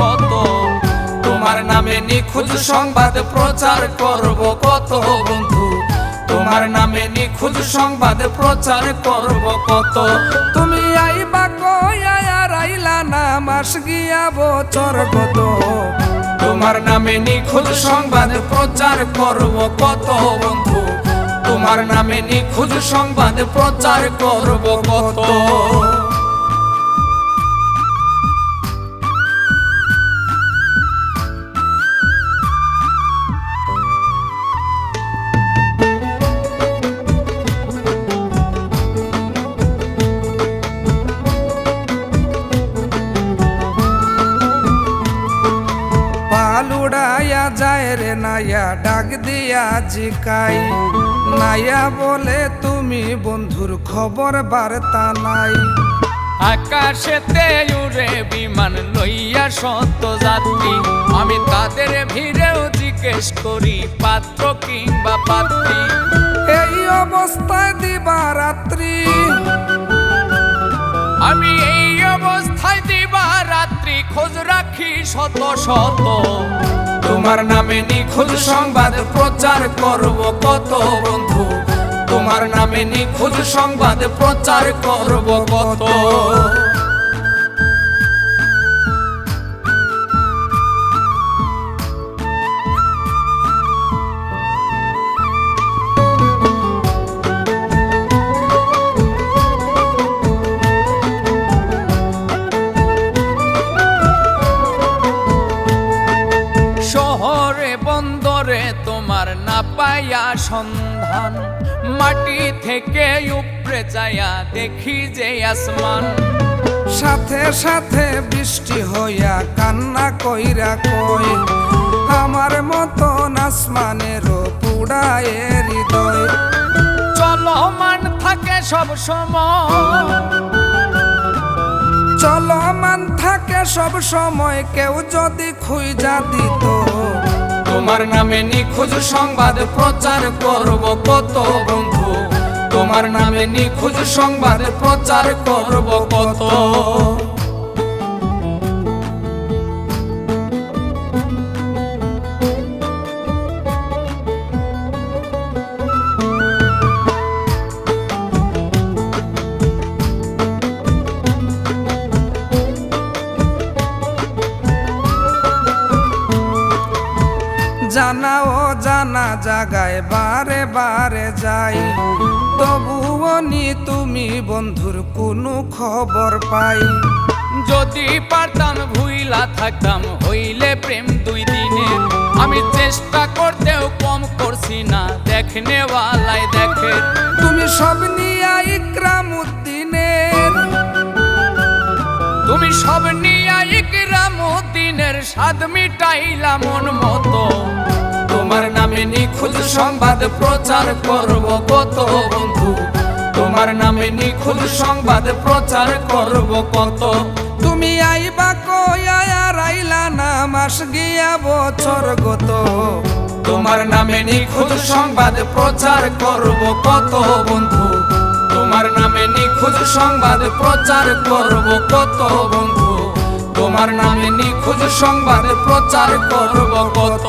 কত। তোমার নামে নিখোঁজ সংবাদ প্রচার করব কত বন্ধু, তোমার নামে নিখোঁজ সংবাদ প্রচার করব কত। তুমি আইবা কই আর আইলা না, মাস গিয়া বছর কত। তোমার নামে নিখোঁজ সংবাদ প্রচার করব কত বন্ধু, তোমার নামে নিখোঁজ সংবাদ প্রচার করব কত। উড়াইয়া যায় রে নাইয়া, ডাক দিয়া জিকাই নাইয়া বলে তুমি বন্ধুর খবর বার্তা নাই। আকাশেতে উড়ে বিমান লইয়া শত যাত্রী, আমি তাদের ভিড়েও জিজ্ঞেস করি পাত্র কিংবা পাত্রী। এই অবস্থায় দিবা রাত্রি, আমি এই অবস্থায় দিবা রাত্রি খোঁজ রাখি শত শত। তোমার নামে নিখোঁজ সংবাদ প্রচার করব কত বন্ধু, তোমার নামে নিখোঁজ সংবাদ প্রচার করব কত। শহরে বন্দরে তোমার না পাইয়া সন্ধান, মাটি থেকে উপরে যাইয়া দেখি যে আসমান। সাথে সাথে বৃষ্টি হইয়া কান্না কইরা কই, আমার মতন আসমানেরও পুড়ায় হৃদয়। চলমান থাকে সব সময়, চলমান থাকে সব সময়, কেউ যদি খুঁজা দিত। তোমার নামে নিখোঁজ সংবাদ প্রচার করব কত বন্ধু, তোমার নামে নিখোঁজ সংবাদ প্রচার করব কত। জানা ও জানা জাগায় বারে বারে যাই, তবুও নি তুমি বন্ধুর কোনো খবর পাই। যদি পারতাম ভুইলা থাকতাম হইলে প্রেম দুই দিনে, আমি চেষ্টা করতেও কম করছি না, দেখনেওয়ালাই দেখে। তুমি সব নিয়া ইকরামুদ্দিনের, তুমি সব নিয়া ইকরামুদ্দিনের স্বাদ মিটাইলা মন মতো। তোমার নামে নিখোঁজ সংবাদ প্রচার করব কত বন্ধু, তোমার নামে নিখোঁজ সংবাদ প্রচার করব কত। তুমি আইবা কই আর আইলা না, মাস গিয়া বছর গত। তোমার নামে নিখোঁজ সংবাদ প্রচার করব কত বন্ধু, তোমার নামে নিখোঁজ সংবাদ প্রচার করব কত বন্ধু, তোমার নামে নিখোঁজ সংবাদ প্রচার করব কত।